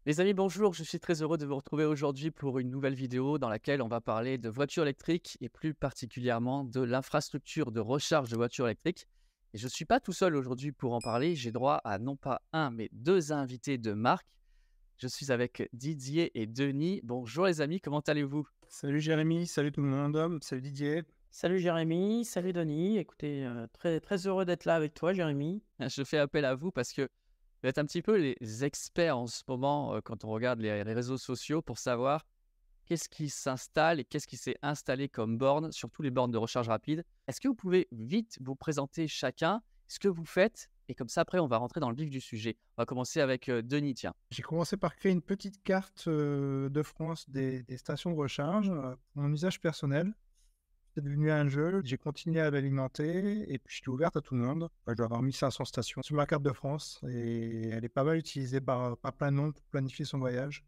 Les amis, bonjour, je suis très heureux de vous retrouver aujourd'hui pour une nouvelle vidéo dans laquelle on va parler de voitures électriques et plus particulièrement de l'infrastructure de recharge de voitures électriques. Et je ne suis pas tout seul aujourd'hui pour en parler, j'ai droit à non pas un, mais deux invités de marque. Je suis avec Didier et Denis. Bonjour les amis, comment allez-vous? Salut Jérémy, salut tout le monde, salut Didier. Salut Jérémy, salut Denis. Écoutez, très heureux d'être là avec toi, Jérémy. Je fais appel à vous parce que vous êtes un petit peu les experts en ce moment quand on regarde les réseaux sociaux pour savoir qu'est-ce qui s'installe et qu'est-ce qui s'est installé comme borne, surtout les bornes de recharge rapide. Est-ce que vous pouvez vite vous présenter chacun ce que vous faites? Et comme ça, après, on va rentrer dans le vif du sujet. On va commencer avec Denis, tiens. J'ai commencé par créer une petite carte de France des stations de recharge pour mon usage personnel. C'est devenu un jeu, j'ai continué à l'alimenter et puis je l'ai ouverte à tout le monde. Enfin, je dois avoir 1500 stations sur ma carte de France et elle est pas mal utilisée par plein de monde pour planifier son voyage.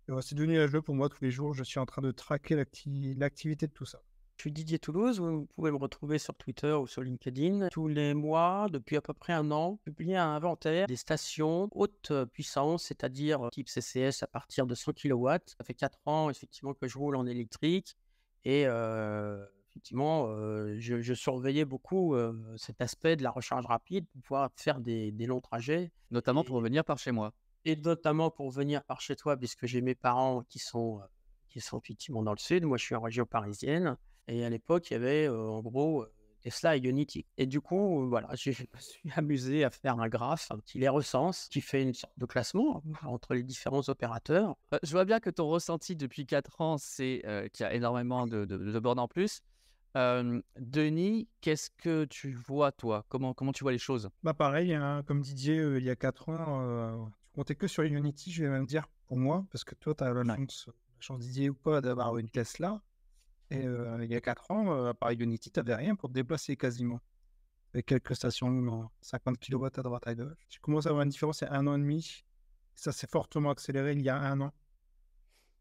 Et ouais, c'est devenu un jeu pour moi tous les jours, je suis en train de traquer l'activité de tout ça. Je suis Didier Toulouse. Vous pouvez me retrouver sur Twitter ou sur LinkedIn. Tous les mois, depuis à peu près un an, je publie un inventaire des stations haute puissance, c'est-à-dire type CCS à partir de 100 kW. Ça fait 4 ans, effectivement, que je roule en électrique. Et effectivement, je surveillais beaucoup cet aspect de la recharge rapide pour pouvoir faire des longs trajets. Notamment pour Et revenir par chez moi. Et notamment pour venir par chez toi, puisque j'ai mes parents qui sont effectivement dans le sud. Moi, je suis en région parisienne. Et à l'époque, il y avait en gros Tesla et Ionity. Et du coup, voilà, je me suis amusé à faire un graphe qui les recense, qui fait une sorte de classement entre les différents opérateurs. Je vois bien que ton ressenti depuis 4 ans, c'est qu'il y a énormément de bornes en plus. Denis, qu'est-ce que tu vois, toi? Comment tu vois les choses? Bah pareil, hein, comme Didier, il y a 4 ans, tu comptais que sur Unity, je vais même dire, pour moi, parce que toi, tu as Ouais. la chance Didier ou pas, d'avoir une Tesla. Et il y a 4 ans, à part Unity, tu avais rien pour te déplacer quasiment. Avec quelques stations, 50 kilowatts à droite à gauche. Tu commences à avoir une différence, il y a 1 an et demi. Ça s'est fortement accéléré il y a 1 an.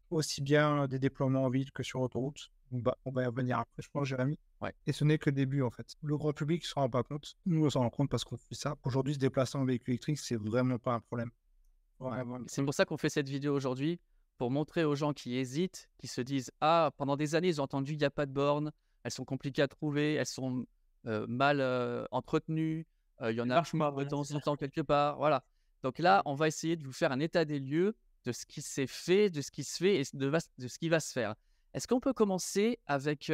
Aussi bien des déploiements en ville que sur autoroute. On va y revenir après, je pense, Jérémy. Ouais. Et ce n'est que le début, en fait. Le grand public ne s'en rend pas compte. Nous, on s'en rend compte parce qu'on fait ça. Aujourd'hui, se déplacer en véhicule électrique, c'est vraiment pas un problème. Vraiment. C'est pour ça qu'on fait cette vidéo aujourd'hui, pour montrer aux gens qui hésitent, qui se disent: «Ah, pendant des années, ils ont entendu, il y a pas de bornes, elles sont compliquées à trouver, elles sont, mal, entretenues, il y en Ça a marche plus pas, de voilà, temps c'est en ça. temps quelque part», voilà. Donc là, on va essayer de vous faire un état des lieux de ce qui s'est fait, de ce qui se fait et de ce qui va se faire. Est-ce qu'on peut commencer avec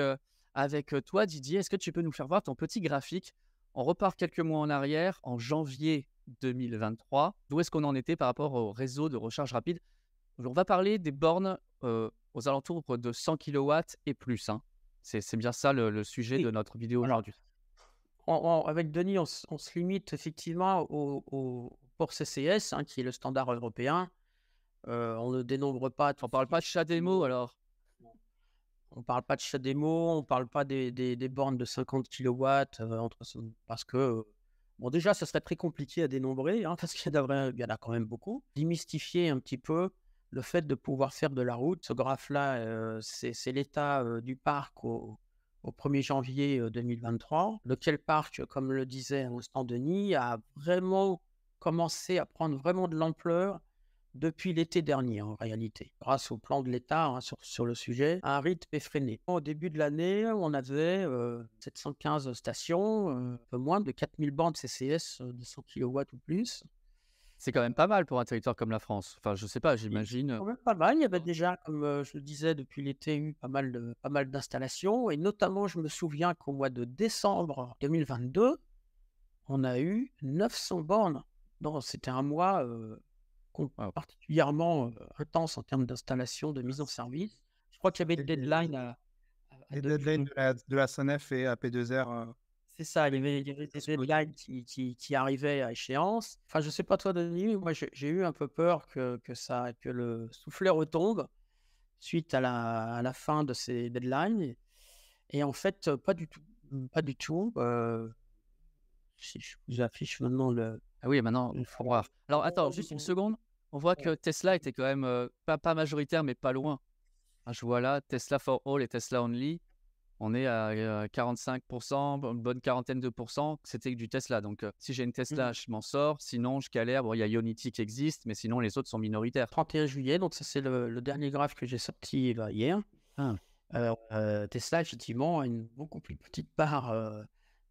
toi, Didier? Est-ce que tu peux nous faire voir ton petit graphique? On repart quelques mois en arrière, en janvier 2023. D'où est-ce qu'on en était par rapport au réseau de recharge rapide? On va parler des bornes aux alentours de 100 kilowatts et plus, hein. C'est bien ça le sujet de Oui, notre vidéo voilà. aujourd'hui. Avec Denis, on se limite effectivement au port CCS, hein, qui est le standard européen. On ne dénombre pas tout On ce parle qui est pas de CHAdeMO effectivement. alors? On parle pas de CHAdeMO, on parle pas des bornes de 50 kilowatts, parce que, bon, déjà, ce serait très compliqué à dénombrer, hein, parce il y en a quand même beaucoup. Démystifier un petit peu le fait de pouvoir faire de la route. Ce graphe-là, c'est l'état du parc au 1er janvier 2023, lequel parc, comme le disait à l'instant Denis, a vraiment commencé à prendre vraiment de l'ampleur depuis l'été dernier, en réalité, grâce au plan de l'État, hein, sur le sujet, à un rythme effréné. Au début de l'année, on avait 715 stations, un peu moins de 4000 bornes CCS de 100 kilowatts ou plus. C'est quand même pas mal pour un territoire comme la France. Enfin, je sais pas, Et c'est j'imagine. quand même pas mal. Il y avait déjà, comme je le disais, depuis l'été, eu pas mal d'installations. Et notamment, je me souviens qu'au mois de décembre 2022, on a eu 900 bornes. Non, c'était un mois Waouh. particulièrement intense en termes d'installation, de mise en service. Je crois qu'il y avait Et une deadline à les 2 deadlines de la SANEF et AP2R, c'est ça, il y avait des deadlines qui arrivaient à échéance. Enfin, je sais pas toi, Denis, mais moi, j'ai eu un peu peur que le soufflet retombe suite à la fin de ces deadlines. Et en fait, pas du tout. Pas du tout. Si je vous affiche maintenant Ah oui, maintenant, il faut voir. Alors attends, juste une seconde. On voit que Tesla était quand même, pas majoritaire, mais pas loin. Ah, je vois là, Tesla for all et Tesla only. on est à 45%, une bonne quarantaine de pourcents, c'était du Tesla. Donc, si j'ai une Tesla, je m'en sors. Sinon, je galère. Bon, il y a Ionity qui existe, mais sinon, les autres sont minoritaires. 31 juillet, donc ça c'est le dernier graphe que j'ai sorti hier. Ah. Tesla, effectivement, a une beaucoup plus petite part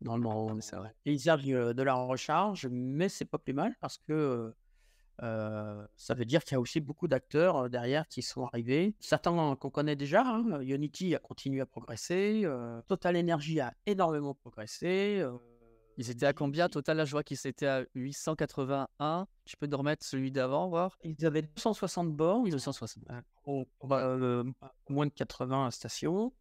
dans le C'est vrai. paysage de la recharge, mais c'est pas plus mal parce que ça veut dire qu'il y a aussi beaucoup d'acteurs derrière qui sont arrivés. Certains qu'on connaît déjà, hein, Ionity a continué à progresser, Total Energy a énormément progressé. Ils étaient à combien total? Là, je vois qu'ils étaient à 881. Tu peux nous remettre celui d'avant, voir? Ils avaient 260 bornes, 260. moins de 80 stations.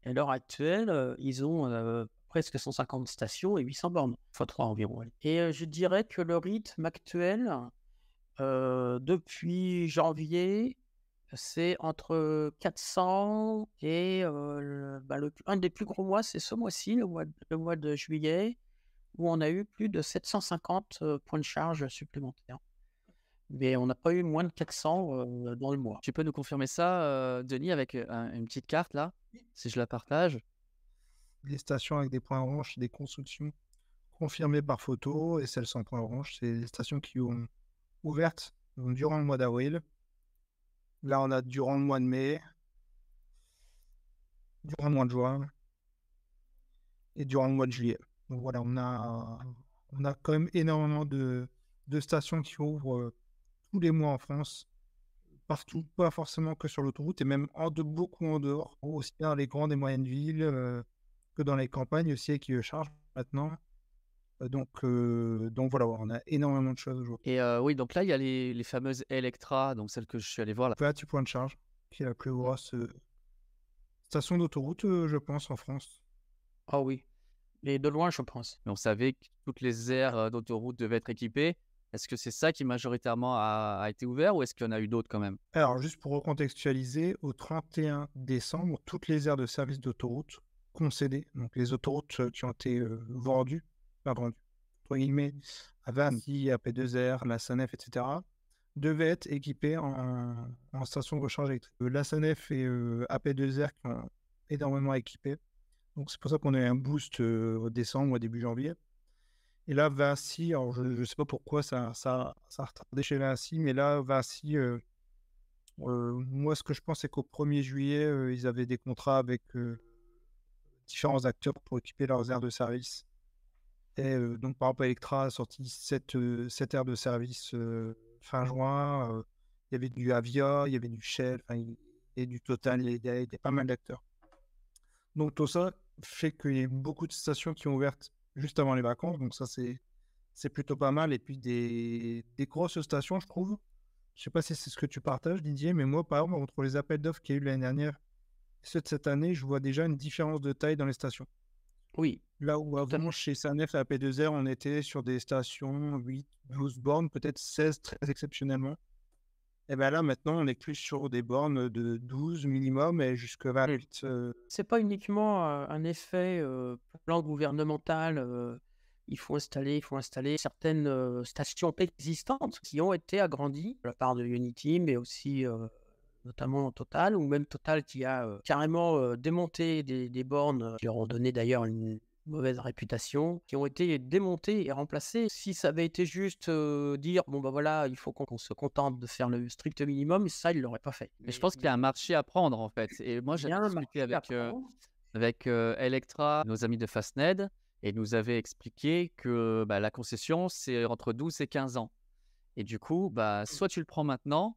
Et à l'heure actuelle, ils ont presque 150 stations et 800 bornes, x 3 environ. Et je dirais que le rythme actuel, depuis janvier, c'est entre 400 et un des plus gros mois, c'est ce mois-ci, le mois de juillet, où on a eu plus de 750 points de charge supplémentaires. Mais on n'a pas eu moins de 400 dans le mois. Tu peux nous confirmer ça, Denis, avec une petite carte là, si je la partage? Les stations avec des points orange, c'est des constructions confirmées par photo, et celles sans points orange, c'est des stations qui ont ouvertes durant le mois d'avril. Là, on a durant le mois de mai, durant le mois de juin et durant le mois de juillet. Donc voilà, on a quand même énormément de stations qui ouvrent tous les mois en France, partout, pas forcément que sur l'autoroute, et même beaucoup en dehors, aussi bien dans les grandes et moyennes villes que dans les campagnes aussi, et qui chargent maintenant. Donc voilà, on a énormément de choses aujourd'hui. Et oui, donc là, il y a les fameuses Electra, donc celles que je suis allé voir là. 28 points de charge, qui est la plus grosse station d'autoroute, je pense, en France. Ah oui, mais de loin, je pense. Mais on savait que toutes les aires d'autoroute devaient être équipées. Est-ce que c'est ça qui majoritairement a été ouvert ou est-ce qu'il y en a eu d'autres quand même? Alors, juste pour recontextualiser, au 31 décembre, toutes les aires de service d'autoroute concédées, donc les autoroutes qui ont été vendues, entre guillemets, à Vinci, à P2R, la SANEF, etc., devaient être équipées en station de recharge électrique. La SANEF et AP2R qui ont énormément équipé. Donc, c'est pour ça qu'on a eu un boost au décembre ou au début janvier. Et là, Vinci, alors je ne sais pas pourquoi ça a retardé chez Vinci, mais là, Vinci, moi, ce que je pense, c'est qu'au 1er juillet, ils avaient des contrats avec différents acteurs pour équiper leurs aires de service. Et donc, par exemple, Electra a sorti 7 aires de service fin juin. Il y avait du Avia, il y avait du Shell, et du Total, il y a pas mal d'acteurs. Donc, tout ça fait qu'il y a beaucoup de stations qui ont ouvert juste avant les vacances. Donc, ça, c'est plutôt pas mal. Et puis, des grosses stations, je trouve. Je ne sais pas si c'est ce que tu partages, Didier, mais moi, par exemple, entre les appels d'offres qu'il y a eu l'année dernière et ceux de cette année, je vois déjà une différence de taille dans les stations. Oui. Là où avant, chez SANEF et AP2R, on était sur des stations 8, 12 bornes, peut-être 16 très exceptionnellement. Et bien là, maintenant, on est plus sur des bornes de 12 minimum et jusqu'à 28. C'est pas uniquement un effet plan gouvernemental. Il faut installer certaines stations existantes qui ont été agrandies de la part de Unity, mais aussi notamment Total, ou même Total qui a carrément démonté des bornes qui leur ont donné d'ailleurs une mauvaise réputation, qui ont été démontées et remplacées. Si ça avait été juste dire, bon bah voilà, il faut qu'on se contente de faire le strict minimum, ça, ils l'auraient pas fait. Mais je pense qu'il y a un marché à prendre en fait. Et moi, Il y j'avais a un discuté marché à prendre. avec Electra, nos amis de Fastned, et ils nous avaient expliqué que la concession, c'est entre 12 et 15 ans. Et du coup, soit tu le prends maintenant,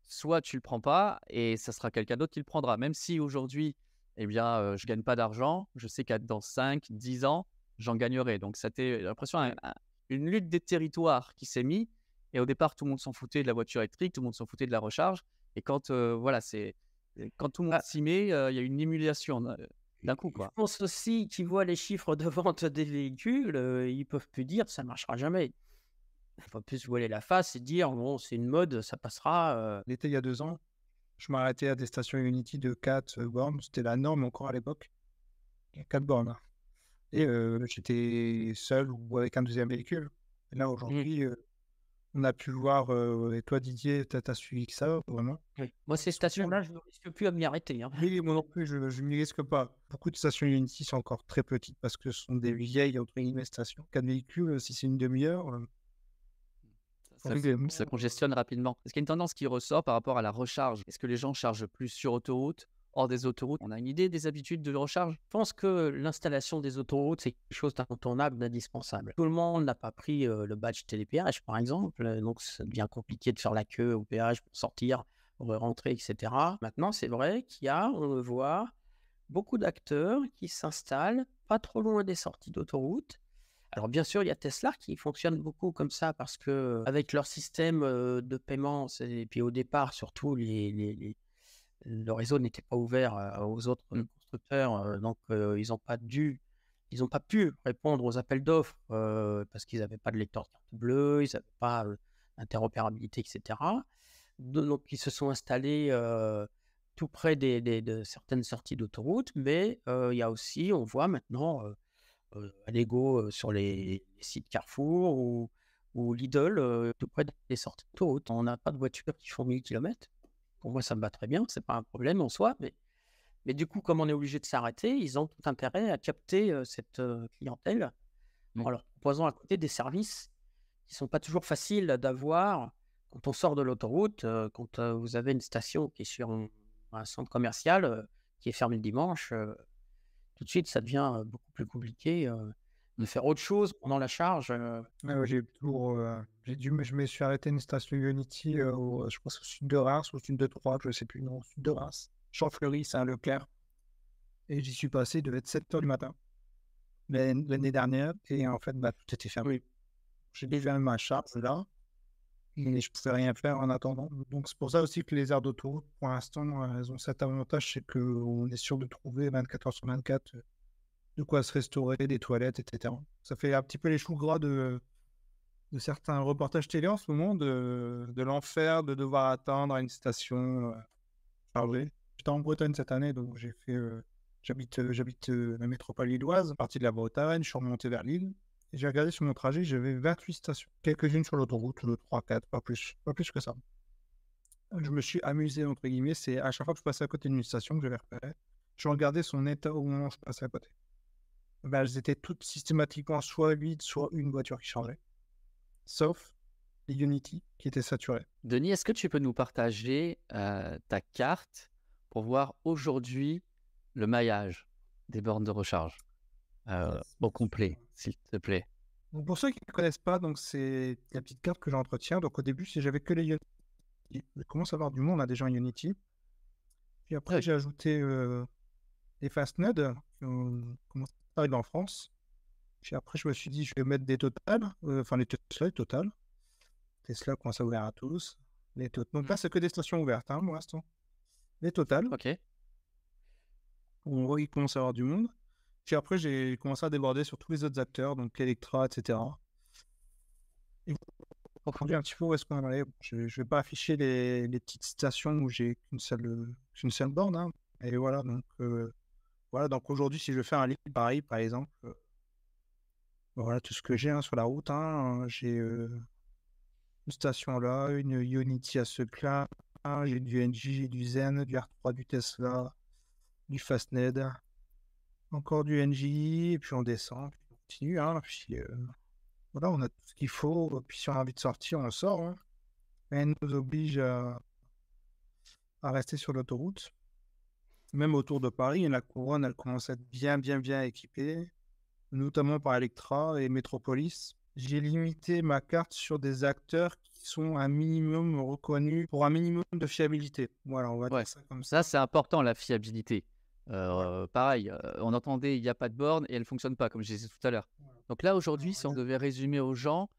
soit tu le prends pas, et ça sera quelqu'un d'autre qui le prendra. Même si aujourd'hui, eh bien, je gagne pas d'argent, je sais qu'à dans 5, 10 ans, j'en gagnerai. Donc, c'était, j'ai l'impression, une lutte des territoires qui s'est mise. Et au départ, tout le monde s'en foutait de la voiture électrique, tout le monde s'en foutait de la recharge. Et quand, quand tout le monde s'y met, il y a une émulation d'un coup, quoi. Je pense aussi qu'ils voient les chiffres de vente des véhicules, ils peuvent plus dire ça marchera jamais. Il faut plus se voiler la face et dire bon, c'est une mode, ça passera. L'été, il y a 2 ans, je m'arrêtais à des stations Unity de 4 bornes. C'était la norme encore à l'époque. 4 bornes. Hein. Et j'étais seul ou avec un deuxième véhicule. Et là, aujourd'hui, On a pu voir, et toi Didier, tu as suivi que ça, vraiment? Oui. Moi, ces stations-là, je ne risque plus à m'y arrêter, hein. Oui, moi non plus, je ne m'y risque pas. Beaucoup de stations Unity sont encore très petites parce que ce sont des vieilles, entre guillemets, stations. 4 véhicules, si c'est une demi-heure, Ça, forcément, ça congestionne rapidement. Est-ce qu'il y a une tendance qui ressort par rapport à la recharge? Est-ce que les gens chargent plus sur autoroute, hors des autoroutes? On a une idée des habitudes de recharge? Je pense que l'installation des autoroutes, c'est quelque chose d'incontournable, d'indispensable. Tout le monde n'a pas pris le badge télépéage, par exemple, donc ça devient compliqué de faire la queue au péage pour sortir, pour rentrer, etc. Maintenant, c'est vrai qu'il y a, on le voit, beaucoup d'acteurs qui s'installent pas trop loin des sorties d'autoroute. Alors bien sûr, il y a Tesla qui fonctionne beaucoup comme ça parce que avec leur système de paiement, et puis au départ, surtout, le réseau n'était pas ouvert aux autres constructeurs, donc ils n'ont pas pu répondre aux appels d'offres parce qu'ils n'avaient pas de lecteur de carte bleue, ils n'avaient pas d'interopérabilité, etc. Donc ils se sont installés tout près de certaines sorties d'autoroute, mais il y a aussi, on voit maintenant Allego sur les sites Carrefour ou Lidl tout près des sorties d'autoroute. On n'a pas de voitures qui font 1000 km. Pour moi, ça me va très bien, c'est pas un problème en soi, mais du coup, comme on est obligé de s'arrêter, ils ont tout intérêt à capter cette clientèle Oui. en leur proposant à côté des services qui sont pas toujours faciles d'avoir quand on sort de l'autoroute, quand vous avez une station qui est sur un centre commercial qui est fermé le dimanche, tout de suite, ça devient beaucoup plus compliqué de faire autre chose pendant la charge. ouais, ouais, je me suis arrêté à une station Unity, je pense au sud de Reims ou au sud de Troyes, je sais plus, non, au sud de Reims. Champfleury, c'est un Leclerc. Et j'y suis passé, il devait être 7 heures du matin, l'année dernière, et en fait, bah, tout était fermé. J'ai dû faire ma charge là, et je pouvais rien faire en attendant. Donc c'est pour ça aussi que les aires d'autoroute, pour l'instant, elles ont cet avantage, c'est qu'on est sûr de trouver 24 heures sur 24 de quoi se restaurer, des toilettes, etc. Ça fait un petit peu les choux gras de certains reportages télé en ce moment, de l'enfer de devoir attendre à une station chargée. J'étais en Bretagne cette année, donc j'habite la métropole lilloise, partie de la Bretagne, je suis remonté vers Lille. Et j'ai regardé sur mon trajet, j'avais 28 stations. Quelques-unes sur l'autoroute, 3, 4, pas plus que ça. Je me suis amusé, entre guillemets, c'est à chaque fois que je passais à côté d'une station que j'avais repérée, je regardais son état au moment où je passais à côté. Ben, elles étaient toutes systématiquement soit vides, soit une voiture qui chargeait. Sauf les Unity qui étaient saturées. Denis, est-ce que tu peux nous partager ta carte pour voir aujourd'hui le maillage des bornes de recharge au complet, s'il te plaît? Donc pour ceux qui ne connaissent pas, donc c'est la petite carte que j'entretiens. Donc au début, si j'avais que les Unity, je commence à avoir du monde, on a déjà un Unity. Puis après, j'ai ajouté les Fastned qui ont commencé à arriver en France. Puis après, je me suis dit, je vais mettre des Total, enfin les Total. Tesla commence à ouvrir à tous. Donc là, c'est que des stations ouvertes hein, pour l'instant. Les Total. Ok. On voit qu'il commence à avoir du monde. Puis après, j'ai commencé à déborder sur tous les autres acteurs, donc Electra, etc. Et pour comprendre un petit peu où est-ce qu'on en est, je ne vais pas afficher les petites stations où j'ai qu'une seule borne. Hein. Et voilà, donc aujourd'hui, si je fais un Lille-Paris, par exemple, voilà tout ce que j'ai hein, sur la route. Hein, j'ai une station là, une Unity à Seclin, j'ai du NJ, j'ai du Zen, du R3, du Tesla, du Fastned, encore du NJ, et puis on descend, puis on continue. Hein, puis, voilà, on a tout ce qu'il faut. Puis si on a envie de sortir, on sort. Hein. Rien ne nous oblige à rester sur l'autoroute. Même autour de Paris, la couronne, elle commence à être bien équipée, notamment par Electra et Metropolis. J'ai limité ma carte sur des acteurs qui sont un minimum reconnus pour un minimum de fiabilité. Voilà, on va dire ça comme ça. Ça, c'est important, la fiabilité. Pareil, on entendait il n'y a pas de borne et elle ne fonctionne pas, comme je disais tout à l'heure. Donc là, aujourd'hui, si on devait résumer aux gens,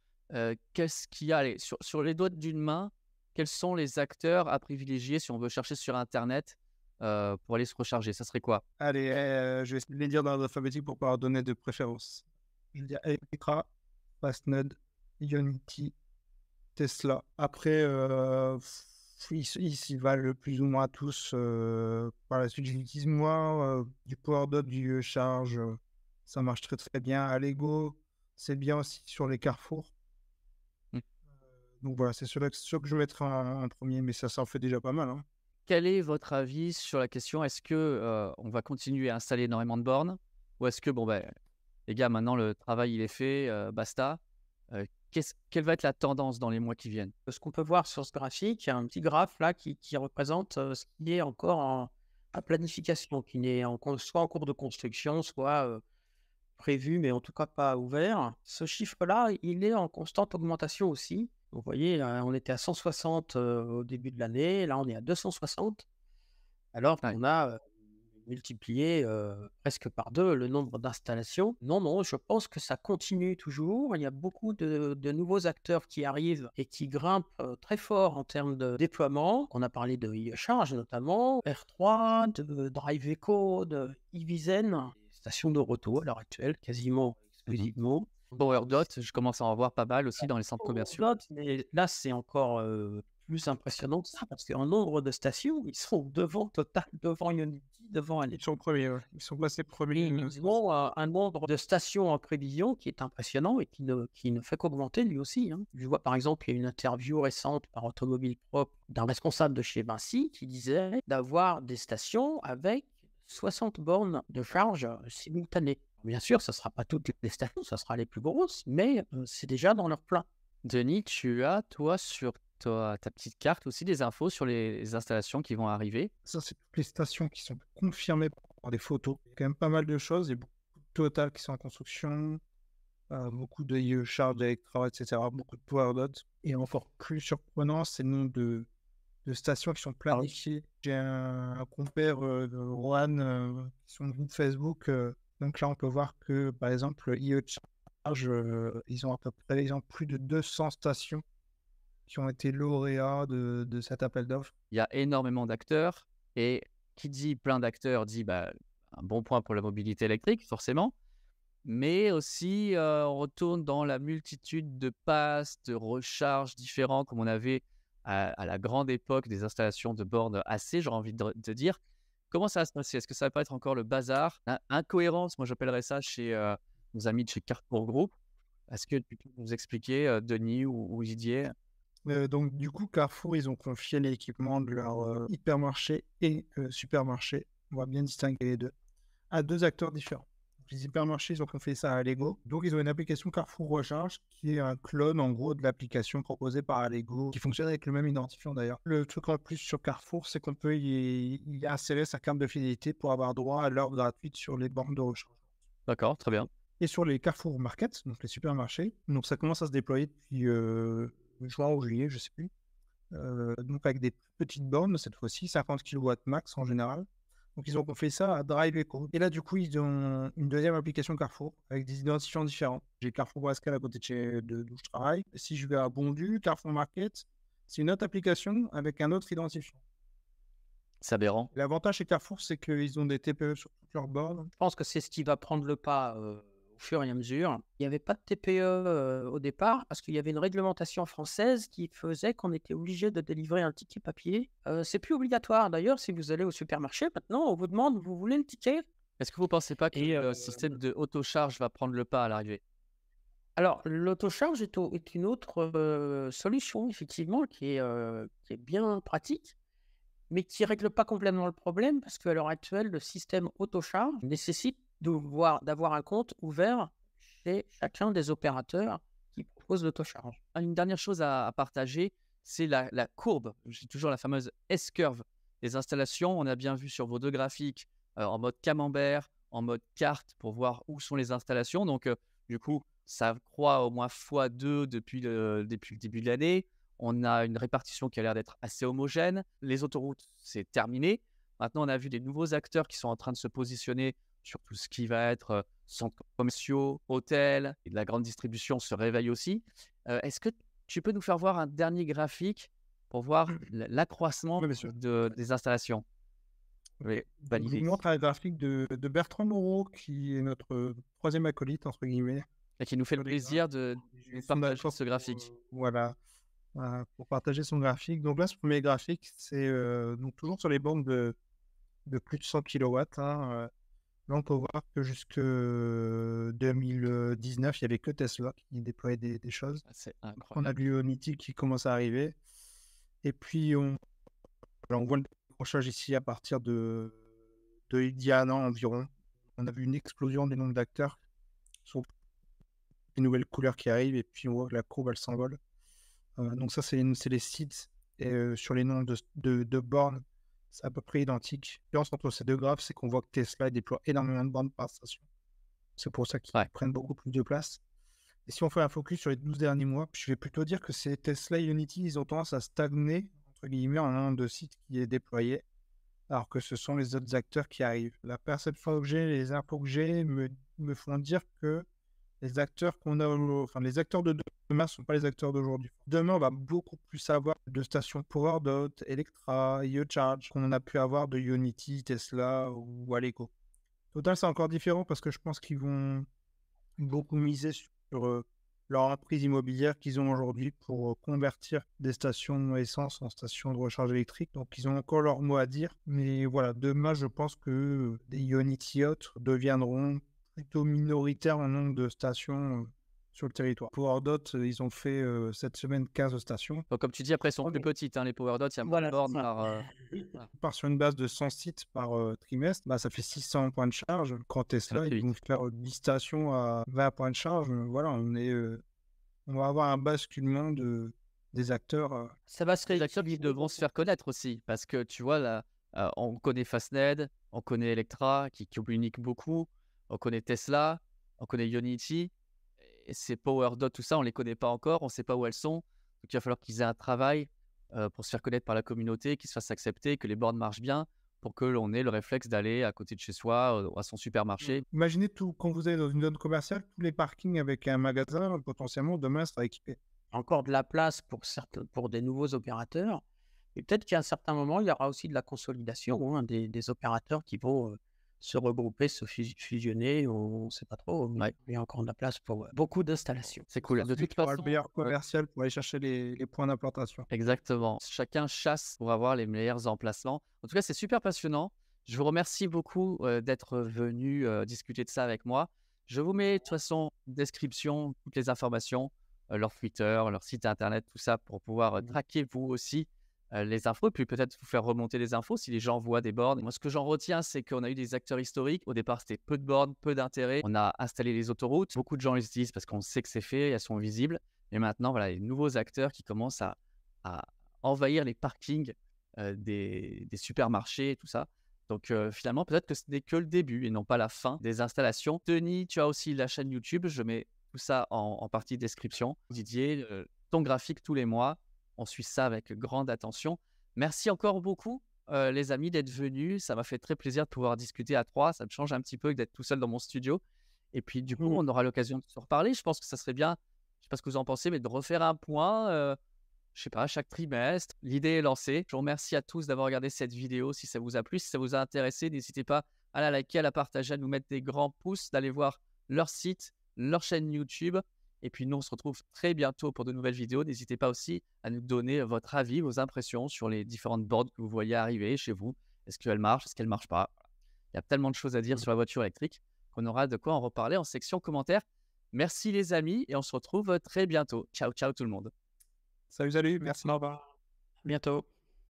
qu'est-ce qu'il y a sur les doigts d'une main, quels sont les acteurs à privilégier si on veut chercher sur Internet pour aller se recharger? Ça serait quoi? Allez, je vais essayer de les dire dans l'ordre alphabétique pour pouvoir donner de préférence. Je vais dire Electra, Fastned, Unity, Tesla. Après, ils s'y valent plus ou moins tous. Par la suite, j'utilise moi du PowerDot, du Charge. Ça marche très bien. Allego, c'est bien aussi sur les carrefours. Donc voilà, c'est ceux que je mettrai en premier, mais ça en fait déjà pas mal, hein. Quel est votre avis sur la question? Est-ce que, on va continuer à installer énormément de bornes? Ou est-ce que, bon, ben, les gars, maintenant le travail il est fait, basta? Quelle va être la tendance dans les mois qui viennent? Ce qu'on peut voir sur ce graphique, il y a un petit graphe là qui représente ce qui est encore en planification, qui n'est soit en cours de construction, soit prévu, mais en tout cas pas ouvert. Ce chiffre-là, il est en constante augmentation aussi. Vous voyez, on était à 160 au début de l'année, là on est à 260, alors Ouais. qu'on a multiplié presque par 2 le nombre d'installations. Non, non, je pense que ça continue toujours. Il y a beaucoup de nouveaux acteurs qui arrivent et qui grimpent très fort en termes de déploiement. On a parlé de e-Charge notamment, R3, de Drive Eco, de Evizen, des stations de Roto à l'heure actuelle, quasiment exclusivement. PowerDot, je commence à en voir pas mal aussi dans les centres commerciaux. Mais là, c'est encore plus impressionnant que ça, parce qu'en nombre de stations, ils sont devant Total, devant Unity, devant Ils sont premiers, ouais. Ils sont placés premiers. ils ont un nombre de stations en prévision qui est impressionnant et qui ne fait qu'augmenter lui aussi, hein. Je vois par exemple, il y a une interview récente par Automobile Propre d'un responsable de chez Vinci qui disait d'avoir des stations avec 60 bornes de charge simultanées. Bien sûr, ça ne sera pas toutes les stations, ça sera les plus grosses, mais c'est déjà dans leur plan. Denis, tu as, toi, sur ta petite carte aussi des infos sur les installations qui vont arriver? Ça, c'est toutes les stations qui sont confirmées par des photos. Il y a quand même pas mal de choses. Il y a beaucoup de Total qui sont en construction, beaucoup de e-Charge, d'Electra, etc. Beaucoup de PowerDot. Et encore plus surprenant, c'est le nombre de stations qui sont planifiées. J'ai un compère de Rohan qui sont groupe Facebook. Donc là, on peut voir que, par exemple, e-Charge, ils ont à peu près, ils ont plus de 200 stations qui ont été lauréats de cet appel d'offres. Il y a énormément d'acteurs et qui dit plein d'acteurs dit, bah, un bon point pour la mobilité électrique forcément, mais aussi, on retourne dans la multitude de passes, de recharges différents comme on avait à la grande époque des installations de bornes AC, j'aurais envie de dire. Comment ça va se passer? Est-ce que ça va pas être encore le bazar? Incohérence, moi j'appellerais ça chez, nos amis de chez Carrefour Group. Est-ce que tu peux nous expliquer, Denis ou Didier? Donc, du coup, Carrefour, ils ont confié l'équipement de leur hypermarché et supermarché, on va bien distinguer les deux, à deux acteurs différents. Donc, les hypermarchés, ils ont confié ça à Allego. Donc, ils ont une application Carrefour Recharge qui est un clone, en gros, de l'application proposée par Allego, qui fonctionne avec le même identifiant d'ailleurs. Le truc en plus sur Carrefour, c'est qu'on peut y insérer sa carte de fidélité pour avoir droit à l'heure gratuite sur les bornes de recharge. D'accord, très bien. Et sur les Carrefour Market, donc les supermarchés, donc ça commence à se déployer depuis juin ou juillet, je sais plus. Donc avec des petites bornes, cette fois-ci, 50 kW max en général. Donc ils ont fait ça à Drive Eco. Et là, du coup, ils ont une deuxième application Carrefour avec des identifiants différents. J'ai Carrefour Brascal à côté d'où je travaille. Si je vais à Bondu, Carrefour Market, c'est une autre application avec un autre identifiant. C'est aberrant. L'avantage chez Carrefour, c'est qu'ils ont des TPE sur toutes leurs bornes. Je pense que c'est ce qui va prendre le pas au fur et à mesure. Il n'y avait pas de TPE au départ parce qu'il y avait une réglementation française qui faisait qu'on était obligé de délivrer un ticket papier. C'est plus obligatoire d'ailleurs. Si vous allez au supermarché, maintenant, on vous demande, vous voulez le ticket? Est-ce que vous pensez pas que Et le système de autocharge va prendre le pas à l'arrivée? alors, l'autocharge est une autre solution, effectivement, qui est bien pratique, mais qui ne règle pas complètement le problème parce qu'à l'heure actuelle, le système autocharge nécessite d'avoir un compte ouvert chez chacun des opérateurs qui proposent l'autocharge. Une dernière chose à partager, c'est la courbe. J'ai toujours la fameuse S-curve des installations. On a bien vu sur vos deux graphiques en mode camembert, en mode carte pour voir où sont les installations. Donc, du coup, ça croît au moins x2 depuis le début de l'année. On a une répartition qui a l'air d'être assez homogène. Les autoroutes, c'est terminé. Maintenant, on a vu des nouveaux acteurs qui sont en train de se positionner sur tout ce qui va être centres commerciaux, hôtels, et de la grande distribution se réveille aussi. Est-ce que tu peux nous faire voir un dernier graphique pour voir l'accroissement Oui, bien sûr. des installations? Oui, Je validé. vous montre un graphique de Bertrand Moreau, qui est notre troisième acolyte, entre guillemets. Et qui nous fait le plaisir de partager ce graphique. Voilà, pour partager son graphique. Donc là, ce premier graphique, c'est donc toujours sur les bornes de plus de 100 kW. Là, on peut voir que jusque 2019, il n'y avait que Tesla qui déployait des choses. C'est On a incroyable. vu Unity qui commence à arriver. Et puis, on voit le décrochage ici à partir d'il y a un an environ. On a vu une explosion du nombre d'acteurs sur les nouvelles couleurs qui arrivent. Et puis, on voit que la courbe, elle s'envole. Donc ça, c'est les sites. Et sur les noms de bornes, c'est à peu près identique. La différence entre ces deux graphes, c'est qu'on voit que Tesla déploie énormément de bornes par station. C'est pour ça qu'ils Ouais. prennent beaucoup plus de place. Et si on fait un focus sur les 12 derniers mois, je vais plutôt dire que c'est Tesla et Unity, ils ont tendance à stagner, entre guillemets, en nombre de sites qui est déployé, alors que ce sont les autres acteurs qui arrivent. La perception que j'ai, les infos que j'ai me font dire que les acteurs qu'on a, enfin les acteurs de demain ne sont pas les acteurs d'aujourd'hui. Demain, on va beaucoup plus avoir de stations PowerDot, Electra, IoCharge, qu'on a pu avoir de Unity, Tesla ou Aleco. Total, c'est encore différent parce que je pense qu'ils vont beaucoup miser sur leur emprise immobilière qu'ils ont aujourd'hui pour convertir des stations essence en stations de recharge électrique. Donc, ils ont encore leur mot à dire. Mais voilà, demain, je pense que des Ionity et autres deviendront plutôt minoritaires en nombre de stations sur le territoire. PowerDot, ils ont fait cette semaine 15 stations. Donc, comme tu dis, après, elles sont plus Ok. petites, hein, les PowerDots, il y a moins de Voilà, c'est bornes ça. par. On part sur une base de 100 sites par trimestre, bah, ça fait 600 points de charge. Quand Tesla, très ils vont vite. faire 10 stations à 20 points de charge. Voilà, on va avoir un basculement des acteurs. Ça va se Les acteurs qui rééquilibrer. devront se faire connaître aussi, parce que tu vois, là, on connaît Fastned, on connaît Electra, qui communique beaucoup, on connaît Tesla, on connaît Unity, et ces PowerDot, tout ça, on les connaît pas encore, on sait pas où elles sont. Donc, il va falloir qu'ils aient un travail pour se faire connaître par la communauté, qu'ils se fassent accepter, que les bornes marchent bien, pour que l'on ait le réflexe d'aller à côté de chez soi, à son supermarché. Imaginez tout, quand vous allez dans une zone commerciale, tous les parkings avec un magasin, potentiellement, demain, sera équipé. Encore de la place pour des nouveaux opérateurs. Et peut-être qu'à un certain moment, il y aura aussi de la consolidation, hein, des opérateurs qui vont se regrouper, se fusionner, on ne sait pas trop, mais Ouais. il y a encore de la place pour beaucoup d'installations. C'est cool. De Celui toute qui aura le façon, meilleur commercial pour aller chercher les points d'implantation. exactement. Chacun chasse pour avoir les meilleurs emplacements. En tout cas, c'est super passionnant. Je vous remercie beaucoup d'être venu discuter de ça avec moi. Je vous mets de toute façon en description toutes les informations, leur Twitter, leur site internet, tout ça pour pouvoir traquer vous aussi les infos et puis peut-être vous faire remonter les infos si les gens voient des bornes. Moi, ce que j'en retiens, c'est qu'on a eu des acteurs historiques. Au départ, c'était peu de bornes, peu d'intérêt. On a installé les autoroutes. Beaucoup de gens les utilisent parce qu'on sait que c'est fait, elles sont visibles. Et maintenant, voilà, les nouveaux acteurs qui commencent à envahir les parkings des supermarchés et tout ça. Donc finalement, peut-être que ce n'est que le début et non pas la fin des installations. Denis, tu as aussi la chaîne YouTube. Je mets tout ça en partie description. Didier, ton graphique tous les mois. On suit ça avec grande attention. Merci encore beaucoup, les amis, d'être venus. Ça m'a fait très plaisir de pouvoir discuter à trois. Ça me change un petit peu que d'être tout seul dans mon studio. Et puis, du coup, on aura l'occasion de se reparler. Je pense que ça serait bien, je ne sais pas ce que vous en pensez, mais de refaire un point, je sais pas, chaque trimestre. L'idée est lancée. Je vous remercie à tous d'avoir regardé cette vidéo. Si ça vous a plu, si ça vous a intéressé, n'hésitez pas à la liker, à la partager, à nous mettre des grands pouces, d'aller voir leur site, leur chaîne YouTube. Et puis nous, on se retrouve très bientôt pour de nouvelles vidéos. N'hésitez pas aussi à nous donner votre avis, vos impressions sur les différentes boards que vous voyez arriver chez vous. Est-ce qu'elles marchent? Est-ce qu'elles ne marchent pas? Il y a tellement de choses à dire sur la voiture électrique qu'on aura de quoi en reparler en section commentaires. Merci les amis et on se retrouve très bientôt. Ciao, ciao tout le monde. Salut, merci. Au revoir. À bientôt.